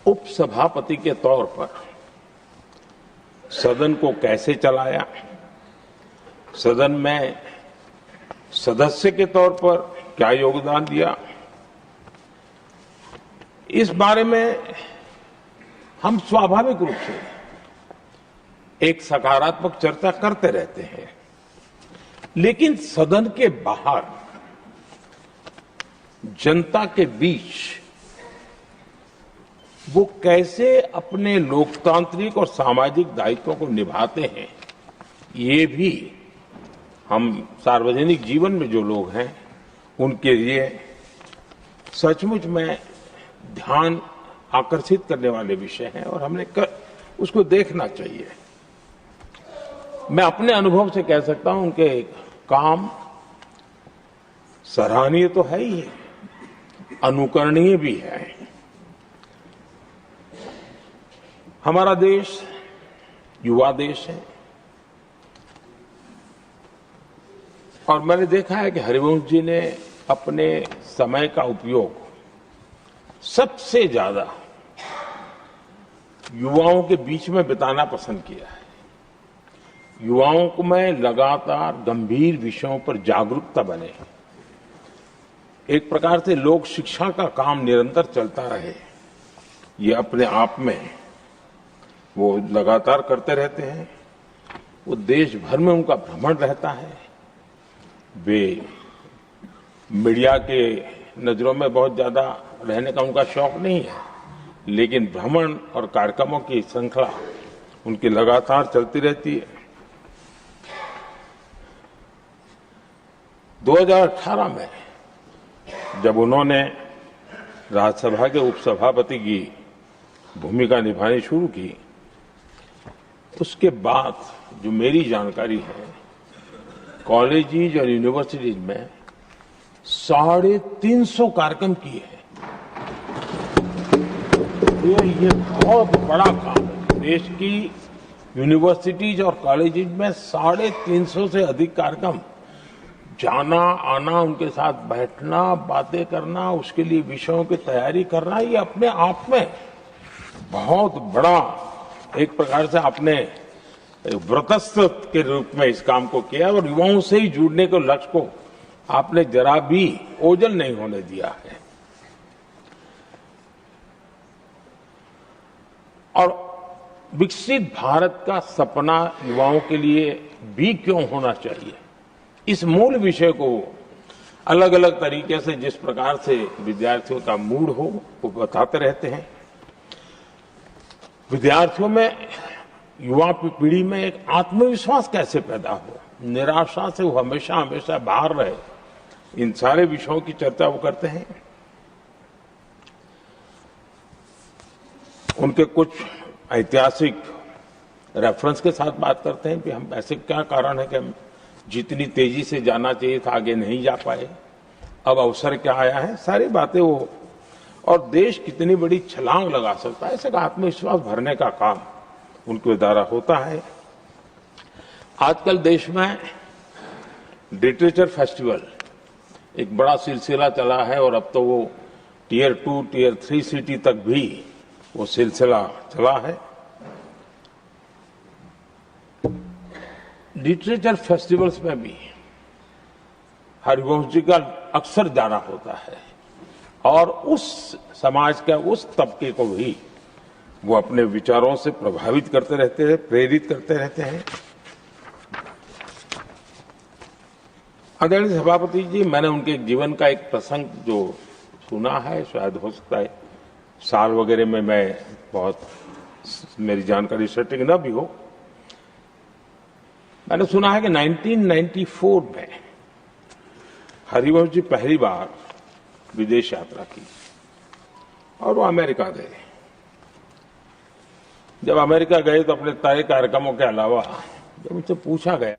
उपसभापति के तौर पर सदन को कैसे चलाया, सदन में सदस्य के तौर पर क्या योगदान दिया, इस बारे में हम स्वाभाविक रूप से एक सकारात्मक चर्चा करते रहते हैं। लेकिन सदन के बाहर जनता के बीच वो कैसे अपने लोकतांत्रिक और सामाजिक दायित्वों को निभाते हैं, ये भी हम सार्वजनिक जीवन में जो लोग हैं उनके लिए सचमुच में ध्यान आकर्षित करने वाले विषय हैं और हमने उसको देखना चाहिए। मैं अपने अनुभव से कह सकता हूं उनके काम सराहनीय तो है ही, अनुकरणीय भी है। हमारा देश युवा देश है और मैंने देखा है कि हरिवंश जी ने अपने समय का उपयोग सबसे ज्यादा युवाओं के बीच में बिताना पसंद किया है। युवाओं को में लगातार गंभीर विषयों पर जागरूकता बने, एक प्रकार से लोक शिक्षा का काम निरंतर चलता रहे, ये अपने आप में वो लगातार करते रहते हैं। वो देश भर में उनका भ्रमण रहता है। वे मीडिया के नजरों में बहुत ज्यादा रहने का उनका शौक नहीं है, लेकिन भ्रमण और कार्यक्रमों की श्रृंखला उनकी लगातार चलती रहती है। 2018 में जब उन्होंने राज्यसभा के उपसभापति की भूमिका निभानी शुरू की, उसके बाद जो मेरी जानकारी है, कॉलेजेस और यूनिवर्सिटीज में 350 कार्यक्रम किए हैं। ये बहुत बड़ा काम है। देश की यूनिवर्सिटीज और कॉलेजेस में 350 से अधिक कार्यक्रम, जाना आना, उनके साथ बैठना, बातें करना, उसके लिए विषयों की तैयारी करना, ये अपने आप में बहुत बड़ा एक प्रकार से आपने व्रतस्थ के रूप में इस काम को किया और युवाओं से ही जुड़ने के लक्ष्य को आपने जरा भी ओझल नहीं होने दिया है। और विकसित भारत का सपना युवाओं के लिए भी क्यों होना चाहिए, इस मूल विषय को अलग अलग तरीके से जिस प्रकार से विद्यार्थियों का मूड हो वो बताते रहते हैं। विद्यार्थियों में, युवा पीढ़ी में एक आत्मविश्वास कैसे पैदा हो, निराशा से वो हमेशा हमेशा बाहर रहे, इन सारे विषयों की चर्चा वो करते हैं। उनके कुछ ऐतिहासिक रेफरेंस के साथ बात करते हैं कि हम ऐसे क्या कारण है कि हम जितनी तेजी से जाना चाहिए था आगे नहीं जा पाए, अब अवसर क्या आया है, सारी बातें वो, और देश कितनी बड़ी छलांग लगा सकता है, ऐसे का आत्मविश्वास भरने का काम उनके द्वारा होता है। आजकल देश में लिटरेचर फेस्टिवल एक बड़ा सिलसिला चला है और अब तो वो टियर 2, टियर 3 सिटी तक भी वो सिलसिला चला है। लिटरेचर फेस्टिवल्स में भी हरिवंश जी का अक्सर जाना होता है और उस समाज का उस तबके को भी वो अपने विचारों से प्रभावित करते रहते हैं, प्रेरित करते रहते हैं। आदरणीय सभापति जी, मैंने उनके जीवन का एक प्रसंग जो सुना है, शायद हो सकता है साल वगैरह में मैं बहुत मेरी जानकारी सटीक न भी हो, मैंने सुना है कि 1994 में हरिवंश जी पहली बार विदेश यात्रा की और वो अमेरिका गए। जब अमेरिका गए तो अपने तय कार्यक्रमों के अलावा जब उनसे पूछा गया